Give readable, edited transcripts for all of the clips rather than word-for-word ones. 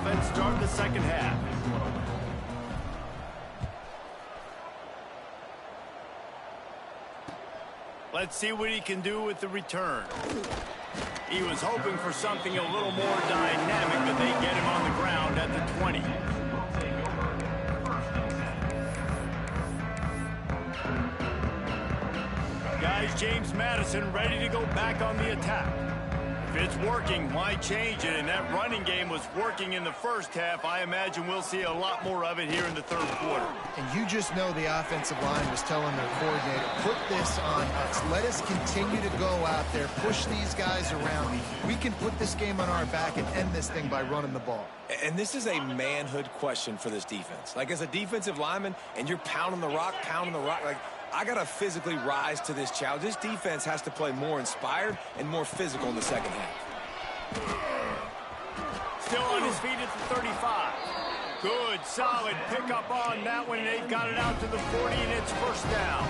offense start the second half. Let's see what he can do with the return. He was hoping for something a little more dynamic, but they get him on the ground at the 20. Guys, James Madison ready to go back on the attack. If it's working, why change it? And that running game was working in the first half. I imagine we'll see a lot more of it here in the third quarter. And you just know the offensive line was telling their coordinator, put this on us. Let us continue to go out there, push these guys around. We can put this game on our back and end this thing by running the ball. And this is a manhood question for this defense. Like, as a defensive lineman, and you're pounding the rock, like, I got to physically rise to this challenge. This defense has to play more inspired and more physical in the second half. Still on his feet at the 35. Good, solid pickup on that one. They've got it out to the 40, and it's first down.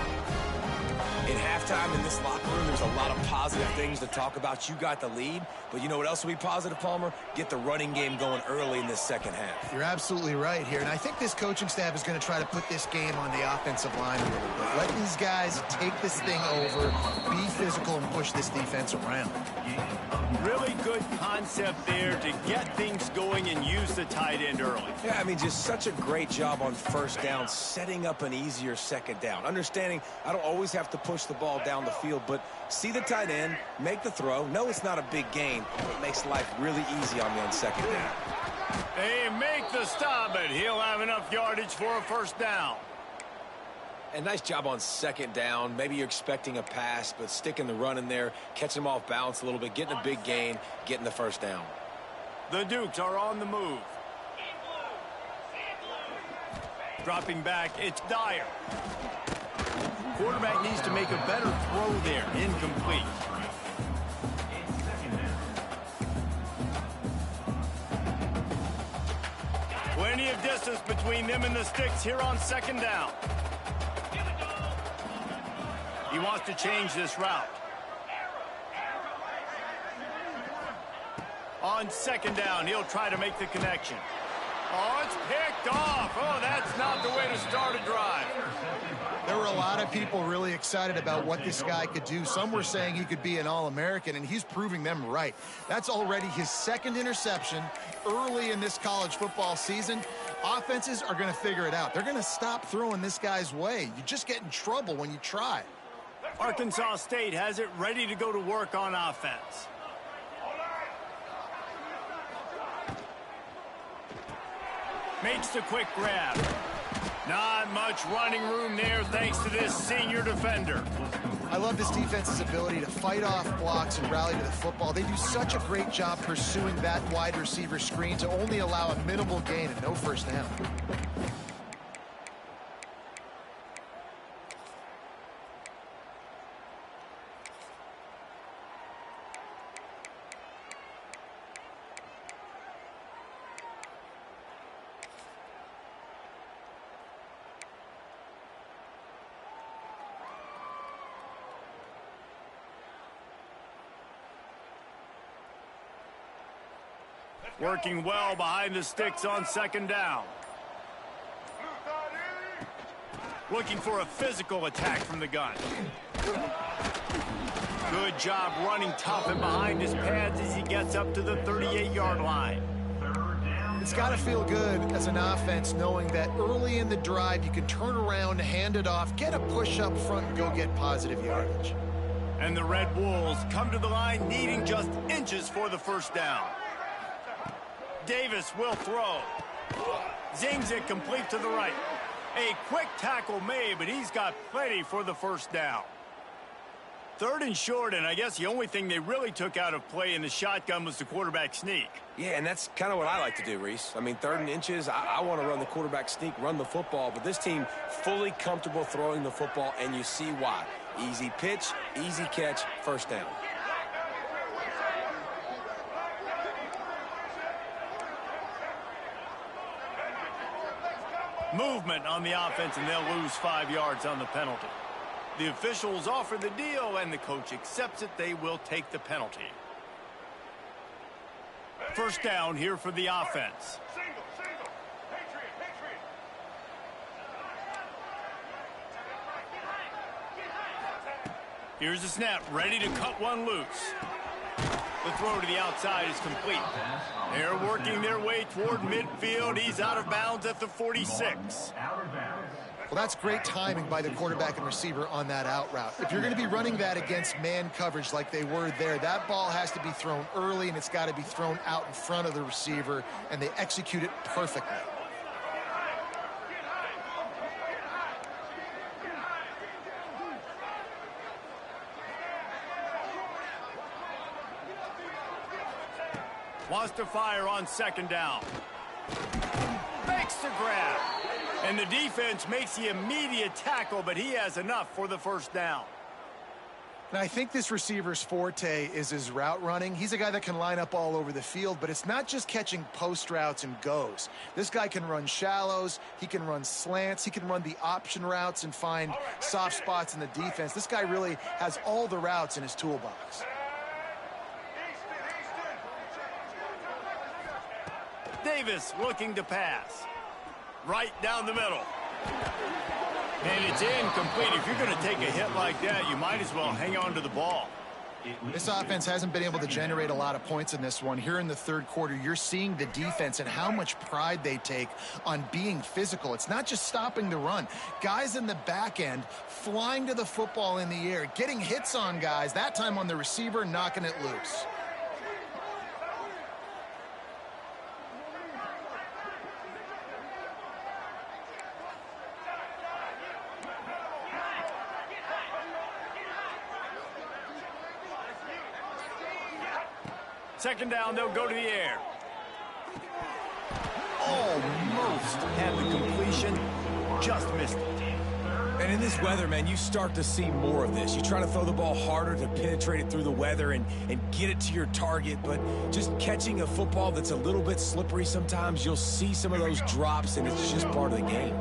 In halftime in this locker room, there's a lot of positive things to talk about. You got the lead, but you know what else will be positive, Palmer? Get the running game going early in this second half. You're absolutely right here, and I think this coaching staff is going to try to put this game on the offensive line a little bit. Let these guys take this thing over, be physical, and push this defense around. Really good concept there to get things going and use the tight end early. Yeah, I mean, just such a great job on first down, setting up an easier second down. Understanding I don't always have to push the ball down the field, but see the tight end, make the throw. No, it's not a big gain, but it makes life really easy on you on second down. They make the stop, but he'll have enough yardage for a first down. And nice job on second down. Maybe you're expecting a pass, but sticking the run in there, catching them off balance a little bit, getting a big gain, getting the first down. The Dukes are on the move. Dropping back, it's Dyer. Quarterback needs to make a better throw there. Incomplete. Plenty of distance between them and the sticks here on second down. He wants to change this route. On second down, he'll try to make the connection. Oh, it's picked off. Oh, that's not the way to start a drive. There were a lot of people really excited about what this guy could do. Some were saying he could be an All-American, and he's proving them right. That's already his second interception early in this college football season. Offenses are going to figure it out. They're going to stop throwing this guy's way. You just get in trouble when you try. Arkansas State has it ready to go to work on offense. Makes the quick grab. Not much running room there thanks to this senior defender. I love this defense's ability to fight off blocks and rally to the football. They do such a great job pursuing that wide receiver screen to only allow a minimal gain and no first down. Working well behind the sticks on second down. Looking for a physical attack from the gun. Good job running tough and behind his pads as he gets up to the 38-yard line. It's got to feel good as an offense knowing that early in the drive you can turn around, hand it off, get a push up front, and go get positive yardage. And the Red Wolves come to the line needing just inches for the first down. Davis will throw. Zings it complete to the right. A quick tackle made, but he's got plenty for the first down. Third and short, and I guess the only thing they really took out of play in the shotgun was the quarterback sneak. Yeah, and that's kind of what I like to do, Reese. I mean, 3rd and inches, I want to run the quarterback sneak, run the football, but this team fully comfortable throwing the football, and you see why. Easy pitch, easy catch, first down. Movement on the offense, and they'll lose 5 yards on the penalty. The officials offer the deal, and the coach accepts it. They will take the penalty. First down here for the offense. Here's the snap, ready to cut one loose. The throw to the outside is complete. They're working their way toward midfield. He's out of bounds at the 46. Well, that's great timing by the quarterback and receiver on that out route. If you're going to be running that against man coverage like they were there, that ball has to be thrown early, and it's got to be thrown out in front of the receiver, and they execute it perfectly. Wants to fire on second down. Makes the grab. And the defense makes the immediate tackle, but he has enough for the first down. And I think this receiver's forte is his route running. He's a guy that can line up all over the field, but it's not just catching post routes and goes. This guy can run shallows, he can run slants, he can run the option routes and find soft spots in the defense. This guy really has all the routes in his toolbox. Davis looking to pass. Right down the middle. And it's incomplete. If you're going to take a hit like that, you might as well hang on to the ball. This offense hasn't been able to generate a lot of points in this one. Here in the third quarter, you're seeing the defense and how much pride they take on being physical. It's not just stopping the run. Guys in the back end flying to the football in the air, getting hits on guys, that time on the receiver, knocking it loose. Second down, they'll go to the air. Almost had the completion, just missed it. And in this weather, man, you start to see more of this. You try to throw the ball harder to penetrate it through the weather and get it to your target, but just catching a football that's a little bit slippery sometimes, you'll see some of those drops, and it's just part of the game.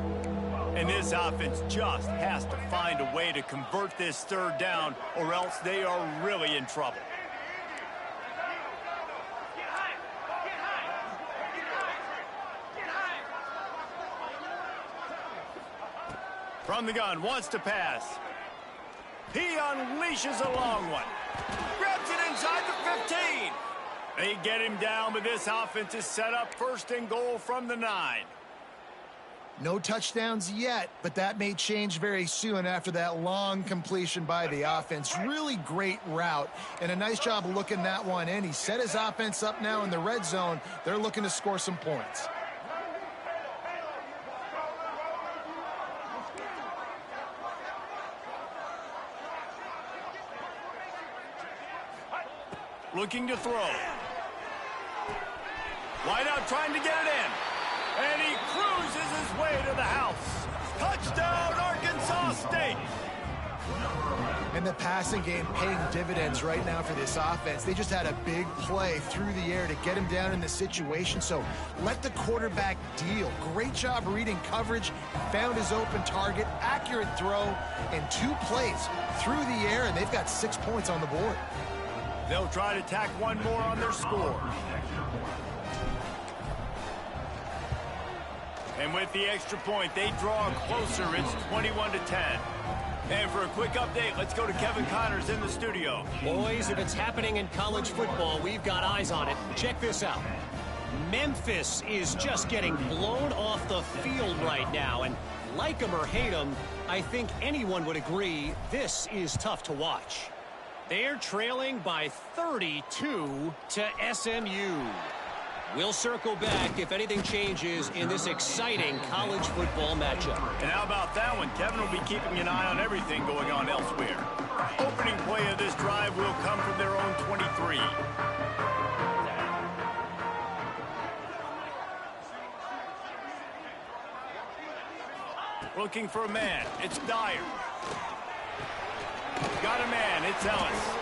And this offense just has to find a way to convert this third down, or else they are really in trouble. From the gun, wants to pass. He unleashes a long one. Grabs it inside the 15. They get him down, but this offense is set up first and goal from the 9. No touchdowns yet, but that may change very soon after that long completion by the offense. Really great route, and a nice job of looking that one in. He set his offense up now in the red zone. They're looking to score some points. Looking to throw. Wide out trying to get it in. And he cruises his way to the house. Touchdown, Arkansas State. And the passing game paying dividends right now for this offense. They just had a big play through the air to get him down in the situation. So let the quarterback deal. Great job reading coverage. Found his open target. Accurate throw. And 2 plays through the air. And they've got 6 points on the board. They'll try to tack one more on their score. And with the extra point, they draw closer. It's 21-10. And for a quick update, let's go to Kevin Connors in the studio. Boys, if it's happening in college football, we've got eyes on it. Check this out. Memphis is just getting blown off the field right now. And like them or hate them, I think anyone would agree this is tough to watch. They're trailing by 32 to SMU. We'll circle back if anything changes in this exciting college football matchup. And how about that one? Kevin will be keeping an eye on everything going on elsewhere. Opening play of this drive will come from their own 23. Looking for a man. It's Dyer. Got a man. It's Ellis.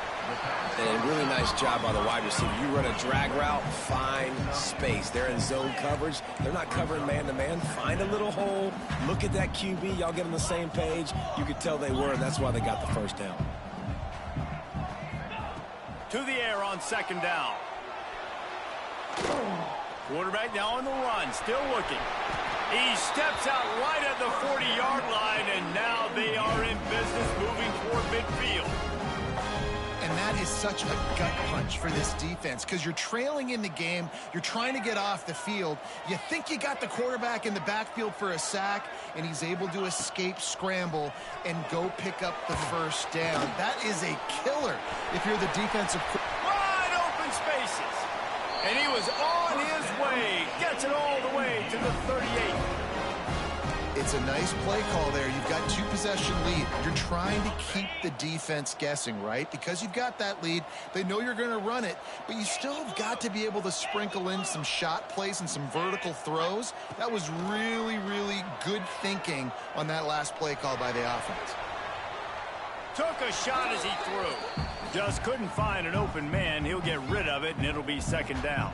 And a really nice job by the wide receiver. You run a drag route, find space. They're in zone coverage. They're not covering man-to-man. Find a little hole. Look at that QB. Y'all get on the same page. You could tell they were, and that's why they got the first down. To the air on second down. Quarterback now on the run, still looking. He steps out right at the 40-yard line, and now they are in business moving toward midfield. And that is such a gut punch for this defense because you're trailing in the game. You're trying to get off the field. You think you got the quarterback in the backfield for a sack, and he's able to escape scramble and go pick up the first down. That is a killer if you're the defensive. Wide open spaces. And he was on his way. Gets it all the way to the 38. It's a nice play call there. You've got 2-possession lead. You're trying to keep the defense guessing, right? Because you've got that lead. They know you're going to run it, but you still have got to be able to sprinkle in some shot plays and some vertical throws. That was really, really good thinking on that last play call by the offense. Took a shot as he threw. Just couldn't find an open man. He'll get rid of it, and it'll be second down.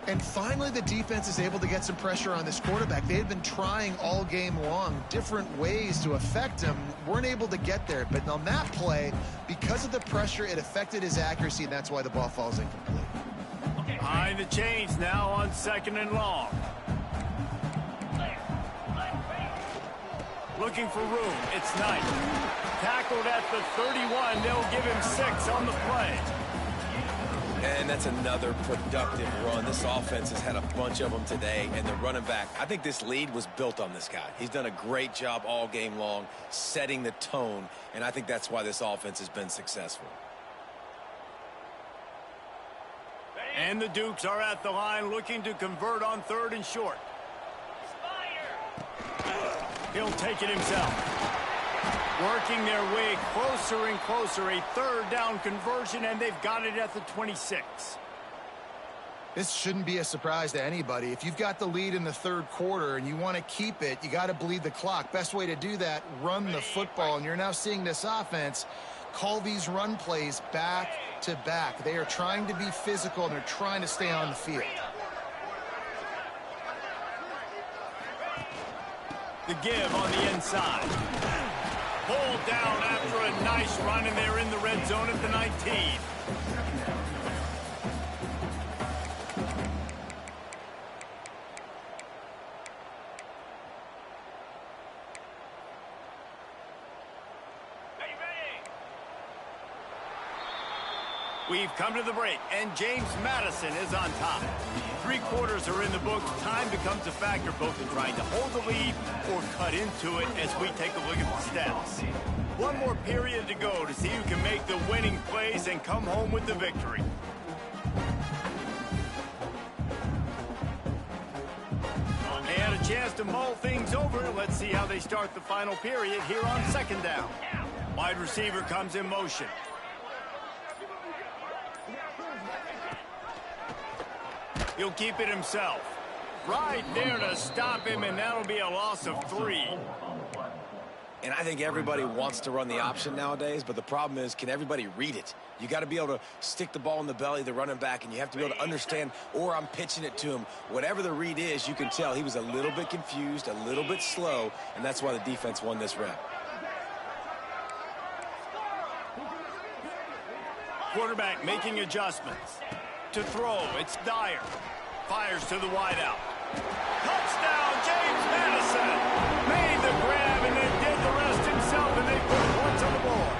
And finally, the defense is able to get some pressure on this quarterback. They had been trying all game long different ways to affect him. Weren't able to get there. But on that play, because of the pressure, it affected his accuracy, and that's why the ball falls incomplete. Behind the chains now on second and long. Looking for room. It's Knight. Tackled at the 31. They'll give him 6 on the play. And that's another productive run. This offense has had a bunch of them today, and the running back, I think this lead was built on this guy. He's done a great job all game long, setting the tone, and I think that's why this offense has been successful. And the Dukes are at the line looking to convert on 3rd and short. He'll take it himself. Working their way closer and closer. A 3rd down conversion, and they've got it at the 26. This shouldn't be a surprise to anybody. If you've got the lead in the 3rd quarter and you want to keep it, you got to bleed the clock. Best way to do that, run the football. And you're now seeing this offense call these run plays back to back. They are trying to be physical, and they're trying to stay on the field. The give on the inside. Pulled down after a nice run, and they're in the red zone at the 19. We've come to the break, and James Madison is on top. 3 quarters are in the books. Time becomes a factor both in trying to hold the lead or cut into it as we take a look at the stats. One more period to go to see who can make the winning plays and come home with the victory. They had a chance to mull things over. Let's see how they start the final period here on 2nd down. Wide receiver comes in motion. He'll keep it himself. Right there to stop him, and that'll be a loss of 3. And I think everybody wants to run the option nowadays, but the problem is, can everybody read it? You got to be able to stick the ball in the belly of the running back, and you have to be able to understand, or I'm pitching it to him. Whatever the read is, you can tell he was a little bit confused, a little bit slow, and that's why the defense won this rep. Quarterback making adjustments. To throw, it's Dyer. Fires to the wideout. Touchdown, James Madison! Made the grab and then did the rest himself, and they put points on the board.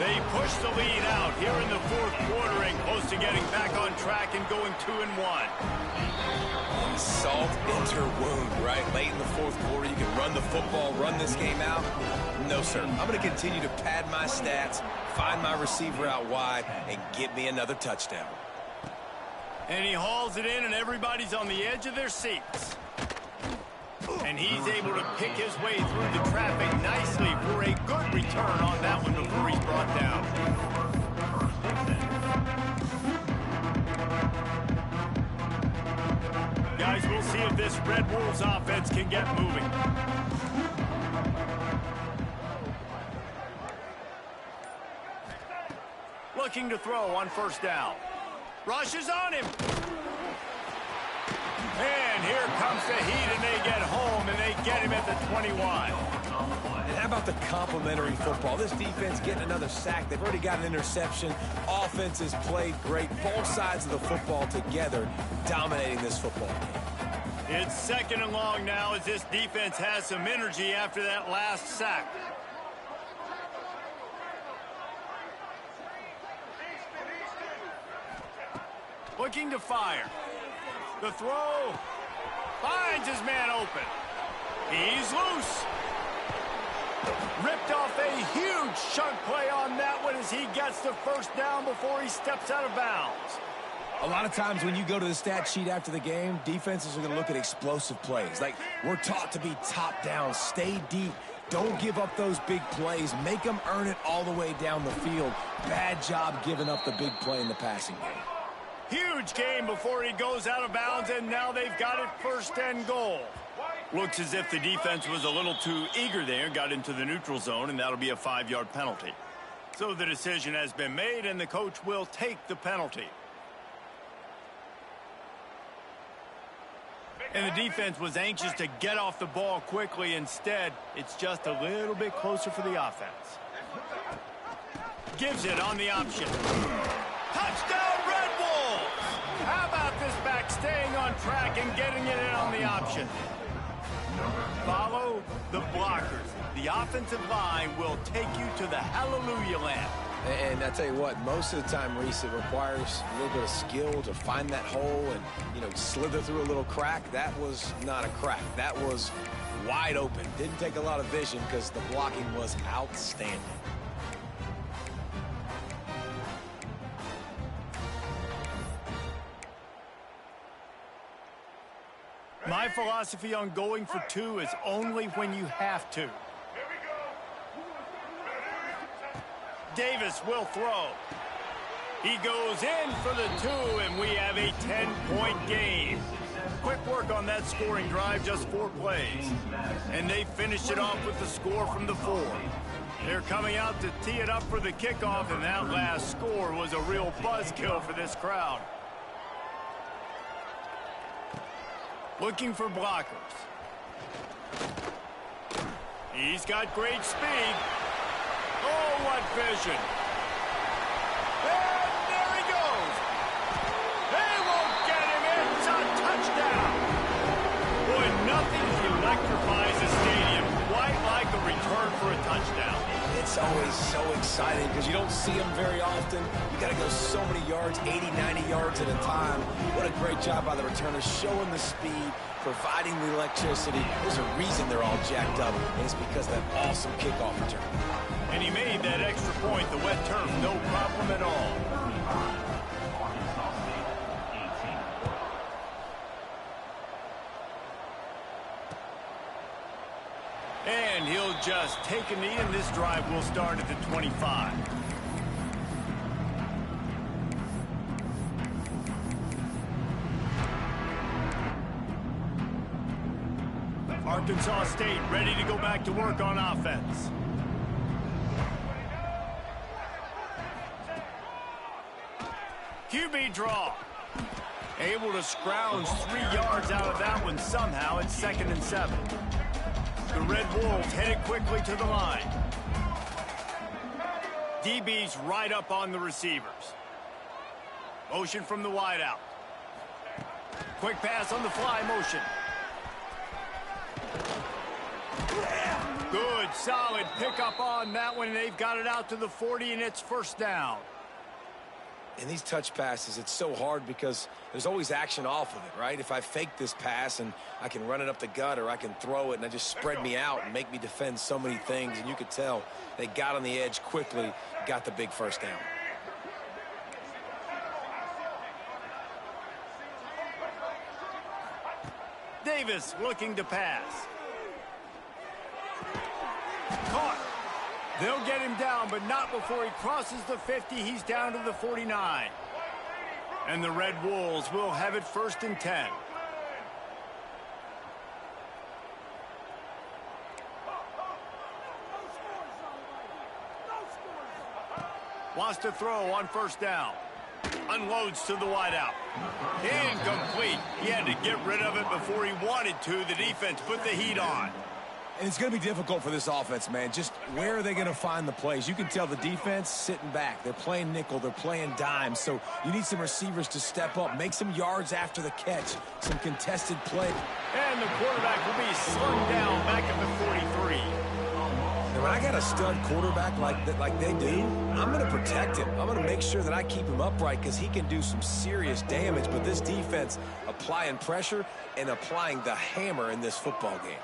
They push the lead out here in the 4th quarter and close to getting back on track and going 2-1. Salt enter wound, right? Late in the 4th quarter, you can run the football, run this game out. No, sir. I'm going to continue to pad my stats, find my receiver out wide, and get me another touchdown. And he hauls it in, and everybody's on the edge of their seats. And he's able to pick his way through the traffic nicely for a good return on that one before he's brought down. Guys, we'll see if this Red Wolves offense can get moving. Looking to throw on 1st down. Rushes on him. And here comes the heat, and they get home, and they get him at the 21. And how about the complimentary football? This defense getting another sack. They've already got an interception. Offense has played great. Both sides of the football together dominating this football game. It's 2nd and long now as this defense has some energy after that last sack. Looking to fire. The throw. Finds his man open. He's loose. Ripped off a huge chunk play on that one as he gets the first down before he steps out of bounds. A lot of times when you go to the stat sheet after the game, defenses are going to look at explosive plays. Like, we're taught to be top down, stay deep, don't give up those big plays, make them earn it all the way down the field. Bad job giving up the big play in the passing game. Huge game before he goes out of bounds, and now they've got it 1st and goal. Looks as if the defense was a little too eager there, got into the neutral zone, and that'll be a 5-yard penalty. So the decision has been made, and the coach will take the penalty. And the defense was anxious to get off the ball quickly. Instead, it's just a little bit closer for the offense. Gives it on the option. Touchdown, Red Wolves! How about this back staying on track and getting it in on the option? Follow the blockers. The offensive line will take you to the hallelujah land. And I tell you what, most of the time, Reese, it requires a little bit of skill to find that hole and, slither through a little crack. That was not a crack. That was wide open. Didn't take a lot of vision because the blocking was outstanding. My philosophy on going for 2 is only when you have to. Davis will throw. He goes in for the 2, and we have a 10-point game. Quick work on that scoring drive, just 4 plays. And they finished it off with the score from the 4. They're coming out to tee it up for the kickoff, and that last score was a real buzzkill for this crowd. Looking for blockers. He's got great speed. Oh, what vision. And there he goes. They won't get him. It's a touchdown. Boy, nothing electrifies a stadium quite like a return for a touchdown. It's always so exciting because you don't see them very often. You got to go so many yards, 80, 90 yards at a time. What a great job by the returners, showing the speed, providing the electricity. There's a reason they're all jacked up, and it's because of that awesome kickoff return. And he made that extra point, the wet turf, no problem at all. And he'll just take a knee, and this drive will start at the 25. Arkansas State ready to go back to work on offense. QB draw. Able to scrounge 3 yards out of that one somehow. It's 2nd and 7. The Red Wolves headed quickly to the line. DB's right up on the receivers. Motion from the wideout. Quick pass on the fly motion. Good, solid pickup on that one. They've got it out to the 40, and it's 1st down. In these touch passes, it's so hard because there's always action off of it, right? If I fake this pass and I can run it up the gut, or I can throw it and I just spread me out and make me defend so many things, and you could tell they got on the edge quickly, got the big 1st down. Davis looking to pass. Caught. They'll get him down, but not before he crosses the 50. He's down to the 49. And the Red Wolves will have it 1st and 10. Wants to throw on 1st down. Unloads to the wideout. Incomplete. He had to get rid of it before he wanted to. The defense put the heat on. And it's going to be difficult for this offense, man. Just where are they going to find the plays? You can tell the defense sitting back. They're playing nickel. They're playing dime. So you need some receivers to step up, make some yards after the catch, some contested play. And the quarterback will be slung down back at the 43. And when I got a stud quarterback like they do, I'm going to protect him. I'm going to make sure that I keep him upright because he can do some serious damage. But this defense applying pressure and applying the hammer in this football game.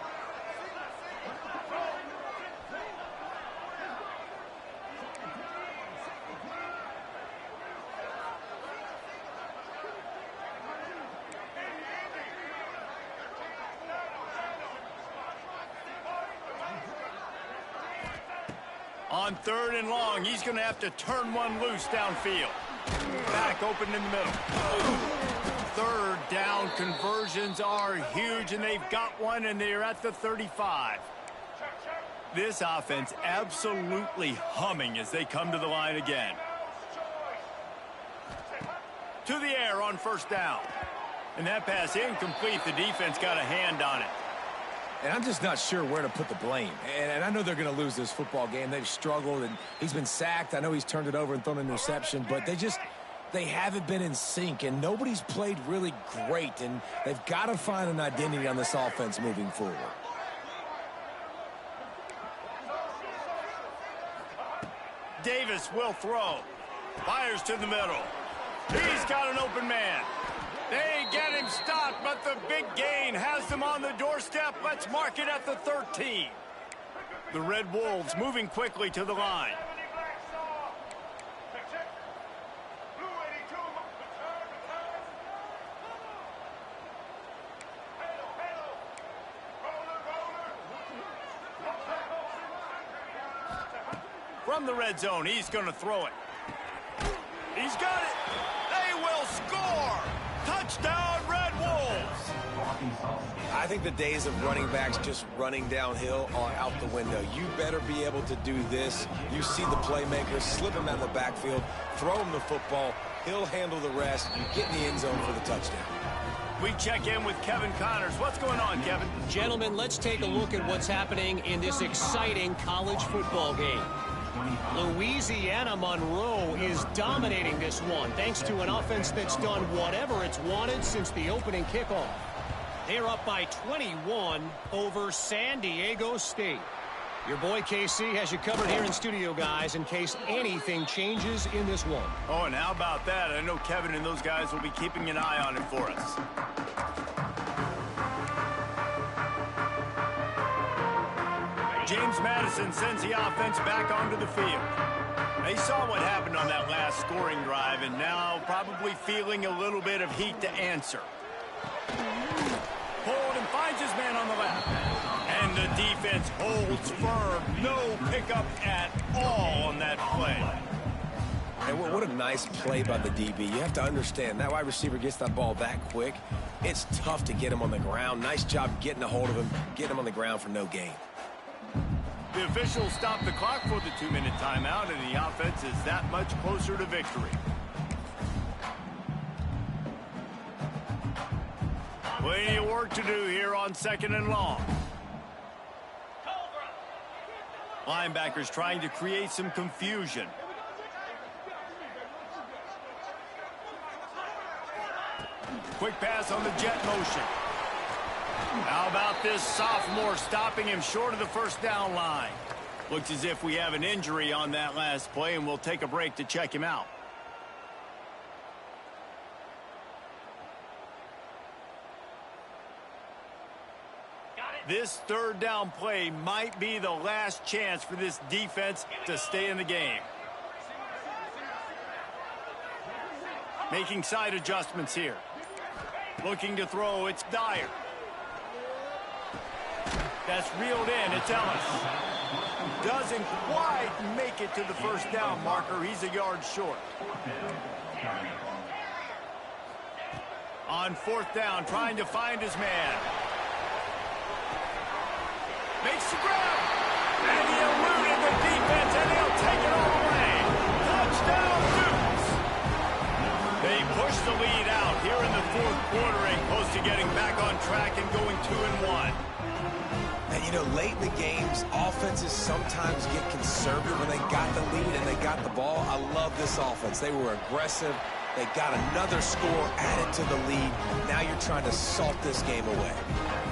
On 3rd and long, he's going to have to turn one loose downfield. Back open in the middle. 3rd down conversions are huge, and they've got one, and they're at the 35. This offense absolutely humming as they come to the line again. To the air on 1st down. And that pass incomplete. The defense got a hand on it. And I'm just not sure where to put the blame. And I know they're going to lose this football game. They've struggled, and he's been sacked. I know he's turned it over and thrown an interception, but they haven't been in sync, and nobody's played really great, and they've got to find an identity on this offense moving forward. Davis will throw. Fires to the middle. He's got an open man. They get him stopped, but the big gain has them on the doorstep. Let's mark it at the 13. The Red Wolves moving quickly to the line. From the red zone, he's going to throw it. He's got it. They will score. Touchdown, Red Wolves. I think the days of running backs just running downhill are out the window. You better be able to do this. You see the playmakers, slip him out of the backfield, throw him the football. He'll handle the rest. Get in the end zone for the touchdown. We check in with Kevin Connors. What's going on, Kevin? Gentlemen, let's take a look at what's happening in this exciting college football game. Louisiana Monroe is dominating this one thanks to an offense that's done whatever it's wanted since the opening kickoff. They're up by 21 over San Diego State. Your boy KC has you covered here in studio, guys, in case anything changes in this one. Oh, and how about that? I know Kevin and those guys will be keeping an eye on it for us. James Madison sends the offense back onto the field. They saw what happened on that last scoring drive, and now probably feeling a little bit of heat to answer. Hold and finds his man on the left. And the defense holds firm. No pickup at all on that play. And what a nice play by the DB. You have to understand, that wide receiver gets that ball that quick. It's tough to get him on the ground. Nice job getting a hold of him, getting him on the ground for no gain. The officials stop the clock for the 2-minute timeout, and the offense is that much closer to victory. Plenty of work to do here on 2nd and long. Linebackers trying to create some confusion. Quick pass on the jet motion. How about this sophomore stopping him short of the 1st down line? Looks as if we have an injury on that last play, and we'll take a break to check him out. This 3rd down play might be the last chance for this defense to stay in the game. Making side adjustments here. Looking to throw, it's Dyer. That's reeled in, it's Ellis. Doesn't quite make it to the 1st down marker. He's a yard short. On 4th down, trying to find his man. Makes the grab. And he eluded the defense, and he'll take it all away. Touchdown, Dukes. They push the lead out here in the fourth quarter and close to getting back on track and going 2-1. And, you know, late in the games, offenses sometimes get conservative when they got the lead and they got the ball. I love this offense. They were aggressive. They got another score added to the lead. Now you're trying to salt this game away.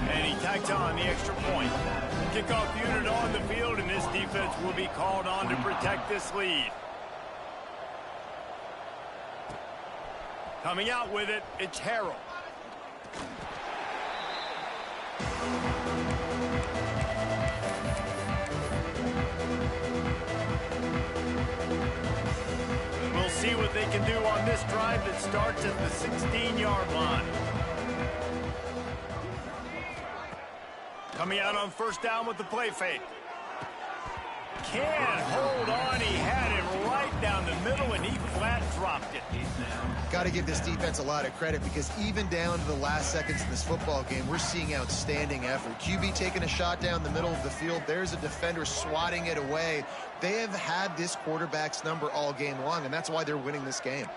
And he tacked on the extra point. Kickoff unit on the field, and this defense will be called on to protect this lead. Coming out with it, it's Harrell. We'll see what they can do on this drive that starts at the 16-yard line. Coming out on first down with the play fake. Can't hold on. He had it right down the middle, and he flat dropped it. Got to give this defense a lot of credit because even down to the last seconds in this football game, we're seeing outstanding effort. QB taking a shot down the middle of the field. There's a defender swatting it away. They have had this quarterback's number all game long, and that's why they're winning this game.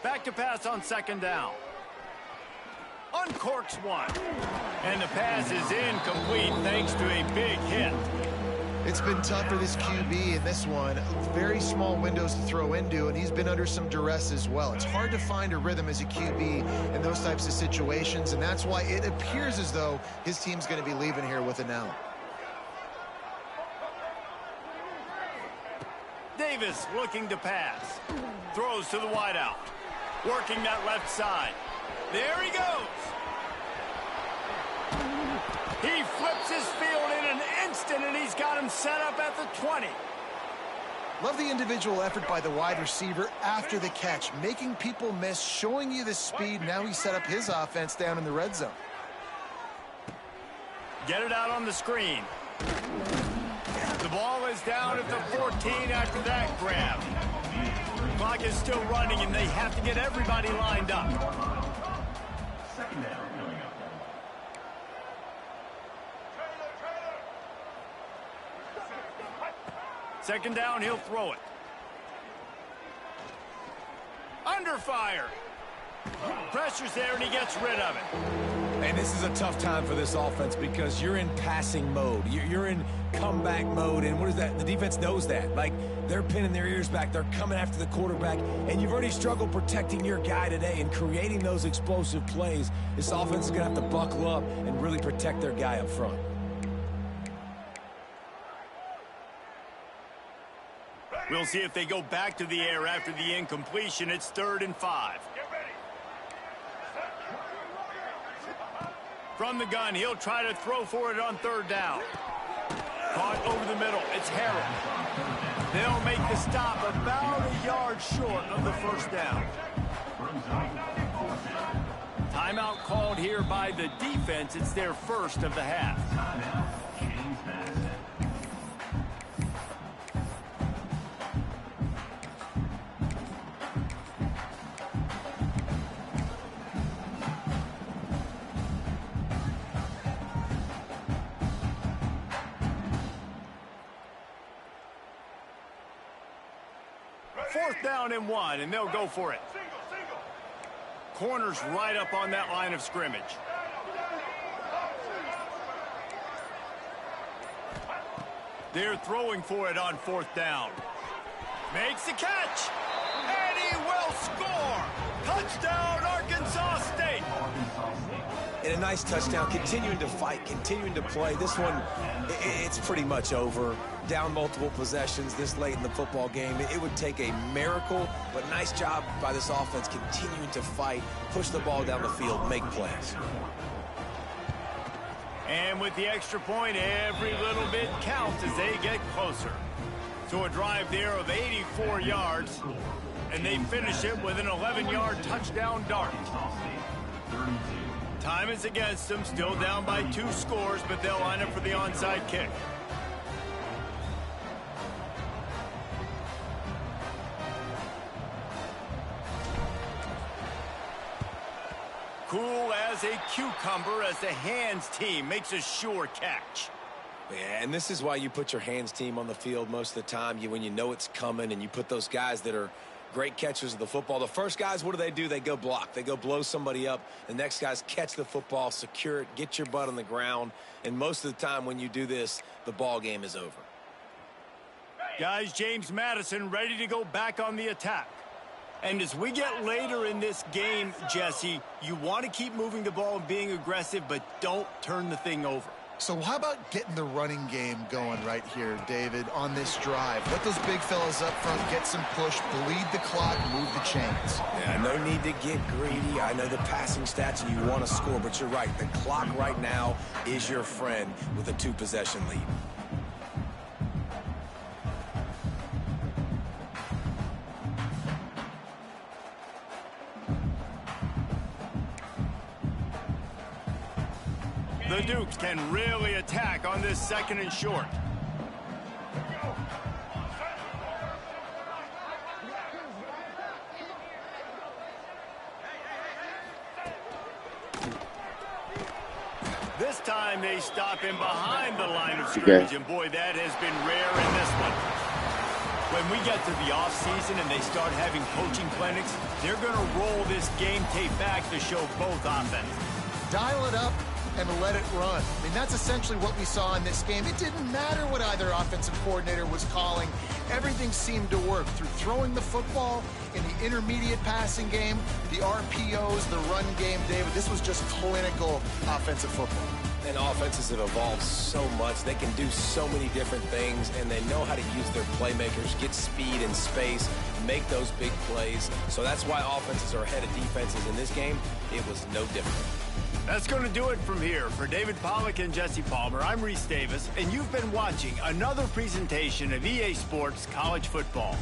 Back to pass on second down. Uncorks one. And the pass is incomplete thanks to a big hit. It's been tough for this QB in this one. Very small windows to throw into, and he's been under some duress as well. It's hard to find a rhythm as a QB in those types of situations, and that's why it appears as though his team's going to be leaving here with an L. Davis looking to pass. Throws to the wideout. Working that left side. There he goes. He flips his field in an instant, and he's got him set up at the 20. Love the individual effort by the wide receiver after the catch, making people miss, showing you the speed. Now he set up his offense down in the red zone. Get it out on the screen. The ball is down at the 14 after that grab. Clock is still running, and they have to get everybody lined up. Second down coming up. Second down, he'll throw it. Under fire. Pressure's there, and he gets rid of it. And this is a tough time for this offense because you're in passing mode. You're in comeback mode, and what is that? The defense knows that. Like, they're pinning their ears back. They're coming after the quarterback, and you've already struggled protecting your guy today and creating those explosive plays. This offense is going to have to buckle up and really protect their guy up front. We'll see if they go back to the air after the incompletion. It's 3rd and 5. From the gun, he'll try to throw for it on 3rd down. Caught over the middle. It's Harrell. They'll make the stop about a yard short of the first down. Timeout called here by the defense. It's their first of the half. Fourth down and 1, and they'll go for it. Corner's right up on that line of scrimmage. They're throwing for it on 4th down. Makes the catch, and he will score. Touchdown, Arkansas State. And a nice touchdown, continuing to fight, continuing to play. This one, it's pretty much over. Down multiple possessions this late in the football game. It would take a miracle, but nice job by this offense continuing to fight, push the ball down the field, make plays. And with the extra point, every little bit counts as they get closer. So a drive there of 84 yards, and they finish it with an 11-yard touchdown dart. Time is against them, still down by 2 scores, but they'll line up for the onside kick. Cool as a cucumber as the hands team makes a sure catch. Yeah, and this is why you put your hands team on the field most of the time. When you know it's coming, and you put those guys that are great catchers of the football. The first guys, what do? They go block. They go blow somebody up. The next guys catch the football, secure it, get your butt on the ground. And most of the time when you do this, the ball game is over. Guys, James Madison ready to go back on the attack. And as we get later in this game, Jesse, you want to keep moving the ball and being aggressive, but don't turn the thing over. So how about getting the running game going right here, David, on this drive? Let those big fellas up front get some push, bleed the clock, move the chains. Yeah, no need to get greedy. I know the passing stats and you want to score, but you're right. The clock right now is your friend with a 2-possession lead. The Dukes can really attack on this 2nd and short. This time they stop him behind the line of scrimmage, and boy, that has been rare in this one. When we get to the offseason and they start having coaching clinics, they're going to roll this game tape back to show both offenses. Dial it up and let it run. I mean, that's essentially what we saw in this game. It didn't matter what either offensive coordinator was calling. Everything seemed to work through throwing the football in the intermediate passing game, the RPOs, the run game, David. This was just clinical offensive football. And offenses have evolved so much. They can do so many different things, and they know how to use their playmakers, get speed and space, make those big plays. So that's why offenses are ahead of defenses in this game. It was no different. That's going to do it from here. For David Pollack and Jesse Palmer, I'm Reese Davis, and you've been watching another presentation of EA Sports College Football.